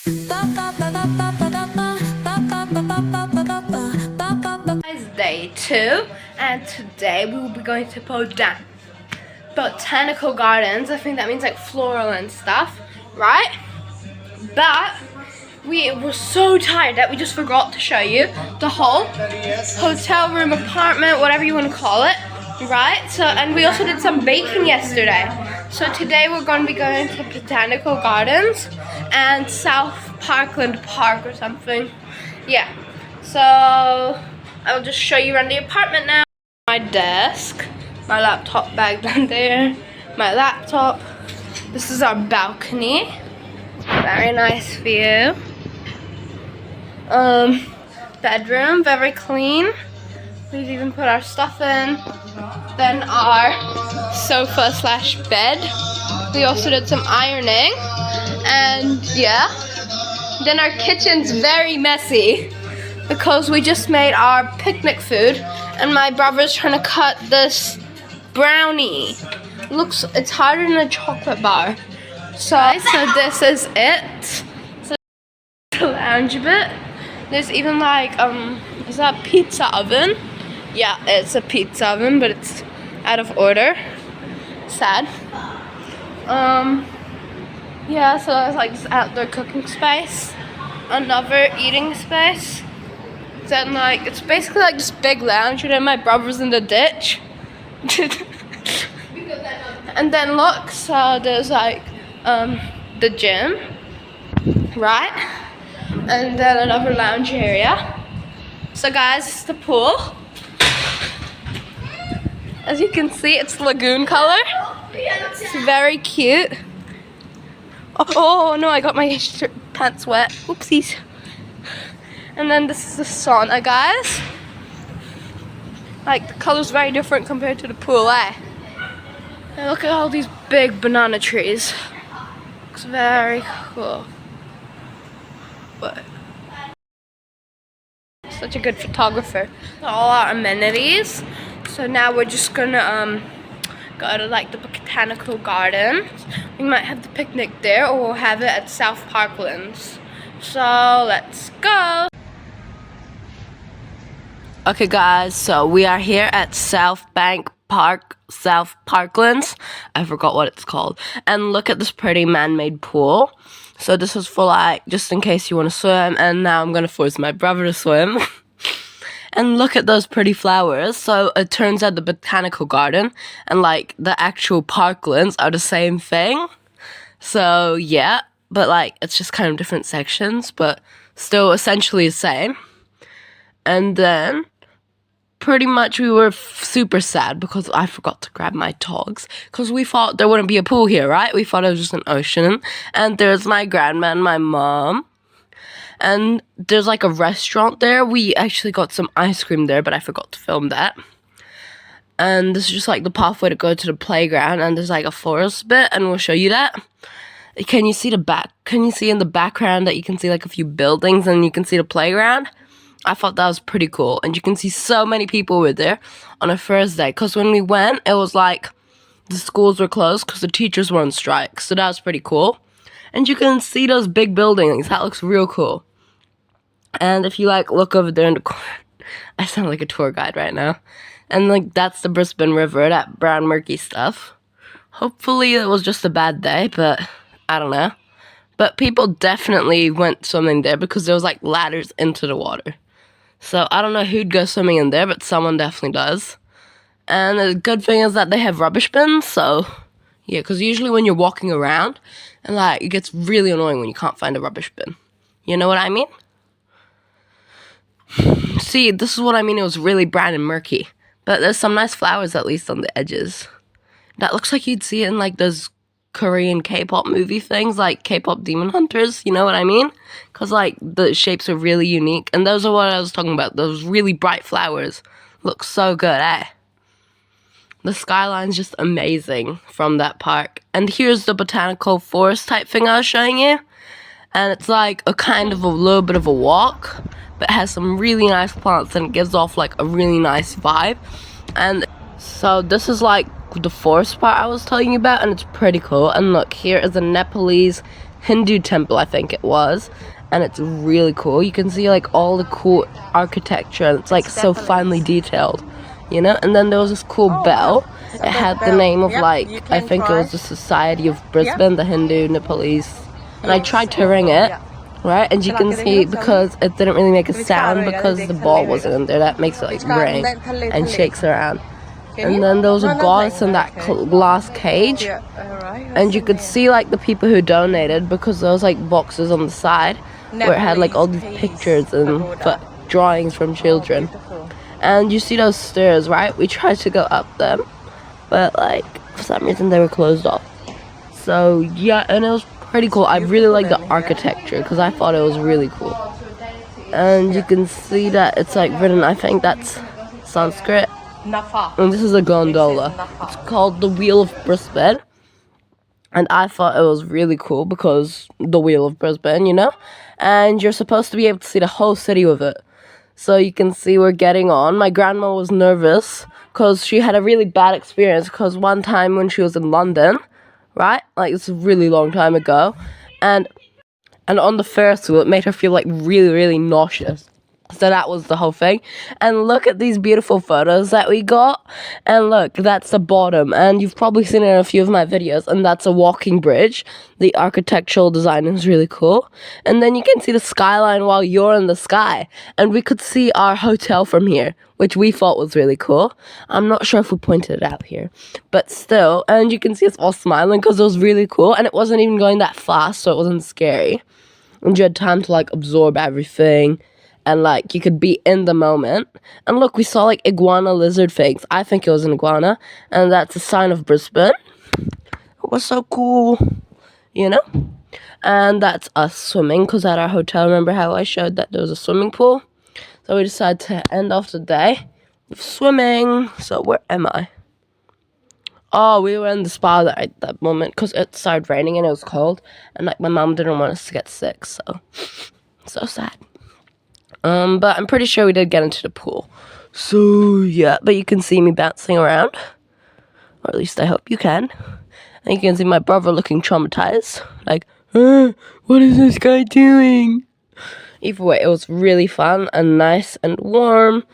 It's day 2, and today we will be going to botanical gardens. I think that means like floral and stuff, right? But we were so tired that we just forgot to show you the whole hotel room, apartment, whatever you want to call it, right? So, and we also did some baking yesterday. So today we're going to be going to botanical gardens and South Parkland Park or something. Yeah. So I'll just show you around the apartment now. My desk, my laptop bag down there, my laptop. This is our balcony. Very nice view. Bedroom, very clean. We've even put our stuff in. Then our sofa slash bed. We also did some ironing. And yeah. Then our kitchen's very messy because we just made our picnic food and my brother's trying to cut this brownie. It's harder than a chocolate bar. So this is it. So the lounge bit. There's even like is that pizza oven? Yeah, it's a pizza oven, but it's out of order. Sad. Yeah, so there's like this outdoor cooking space, another eating space. Then like it's basically like this big lounge, and then my brother's in the ditch. And then look, so there's like the gym, right? And then another lounge area. So guys, it's the pool. As you can see, it's lagoon color. It's very cute. Oh no, I got my pants wet. Oopsies. And then this is the sauna, guys. Like the color's very different compared to the pool, eh? And look at all these big banana trees. Looks very cool. But such a good photographer. All our amenities. So now we're just gonna go to like the botanical gardens. We might have the picnic there, or we'll have it at South Parklands. So let's go. Okay guys, so we are here at South Parklands. I forgot what it's called. And look at this pretty man-made pool. So this is for like, just in case you want to swim, and now I'm gonna force my brother to swim. And look at those pretty flowers. So it turns out the botanical garden and like the actual parklands are the same thing. So yeah, but like it's just kind of different sections, but still essentially the same. And then pretty much we were super sad because I forgot to grab my dogs because we thought there wouldn't be a pool here, right? We thought it was just an ocean. And there's my grandma and my mom. And there's like a restaurant there. We actually got some ice cream there, but I forgot to film that. And this is just like the pathway to go to the playground. And there's like a forest bit, and we'll show you that. Can you see the back? Can you see in the background that you can see like a few buildings and you can see the playground? I thought that was pretty cool. And you can see so many people were there on a Thursday. Because when we went, it was like the schools were closed because the teachers were on strike. So that was pretty cool. And you can see those big buildings. That looks real cool. And if you like look over there in the corner, I sound like a tour guide right now. And like that's the Brisbane River, that brown murky stuff. Hopefully it was just a bad day, but I don't know. But people definitely went swimming there because there was like ladders into the water. So I don't know who'd go swimming in there, but someone definitely does. And the good thing is that they have rubbish bins, so yeah, because usually when you're walking around, and like it gets really annoying when you can't find a rubbish bin. You know what I mean? See, this is what I mean. It was really brown and murky. But there's some nice flowers at least on the edges. That looks like you'd see it in like those Korean K-pop movie things, like K-pop Demon Hunters. You know what I mean? Because like the shapes are really unique. And those are what I was talking about. Those really bright flowers. Look so good, eh? The skyline's just amazing from that park. And here's the botanical forest type thing I was showing you. And it's like a kind of a little bit of a walk, but it has some really nice plants and it gives off like a really nice vibe. And so this is like the forest part I was telling you about, and it's pretty cool. And look, here is a Nepalese Hindu temple, I think it was, and it's really cool. You can see like all the cool architecture, and it's like so finely detailed, you know. And then there was this cool bell. It had the name of like, I think it was the Society of Brisbane, the Hindu Nepalese, and I tried to ring it, right, and you can see because it didn't really make a sound because the ball wasn't in there. That makes it like ring and shakes around. And then there was a goddess in that glass cage, and you could see like the people who donated because there was like boxes on the side where it had like all these pictures and drawings from children. And you see those stairs, right? We tried to go up them, but like for some reason they were closed off. So yeah, and it was pretty cool. I really like the architecture because I thought it was really cool. And you can see that it's like written, I think that's Sanskrit. And this is a gondola. It's called the Wheel of Brisbane. And I thought it was really cool because the Wheel of Brisbane, you know? And you're supposed to be able to see the whole city with it. So you can see we're getting on. My grandma was nervous because she had a really bad experience because one time when she was in London, right? Like it's a really long time ago. And on the Ferris wheel, it made her feel like really, really nauseous. So that was the whole thing. And look at these beautiful photos that we got. And look, that's the bottom. And you've probably seen it in a few of my videos. And that's a walking bridge. The architectural design is really cool. And then you can see the skyline while you're in the sky. And we could see our hotel from here, which we thought was really cool. I'm not sure if we pointed it out here. But still, and you can see us all smiling because it was really cool. And it wasn't even going that fast, so it wasn't scary. And you had time to like absorb everything. And, like, you could be in the moment. And look, we saw, like, iguana lizard things. I think it was an iguana. And that's a sign of Brisbane. It was so cool, you know? And that's us swimming. Because at our hotel, remember how I showed that there was a swimming pool? So we decided to end off the day with swimming. So where am I? Oh, we were in the spa at that moment. Because it started raining and it was cold. And, like, my mom didn't want us to get sick. So sad. But I'm pretty sure we did get into the pool. So, yeah. But you can see me bouncing around. Or at least I hope you can. And you can see my brother looking traumatized. Like, what is this guy doing? Either way, it was really fun and nice and warm.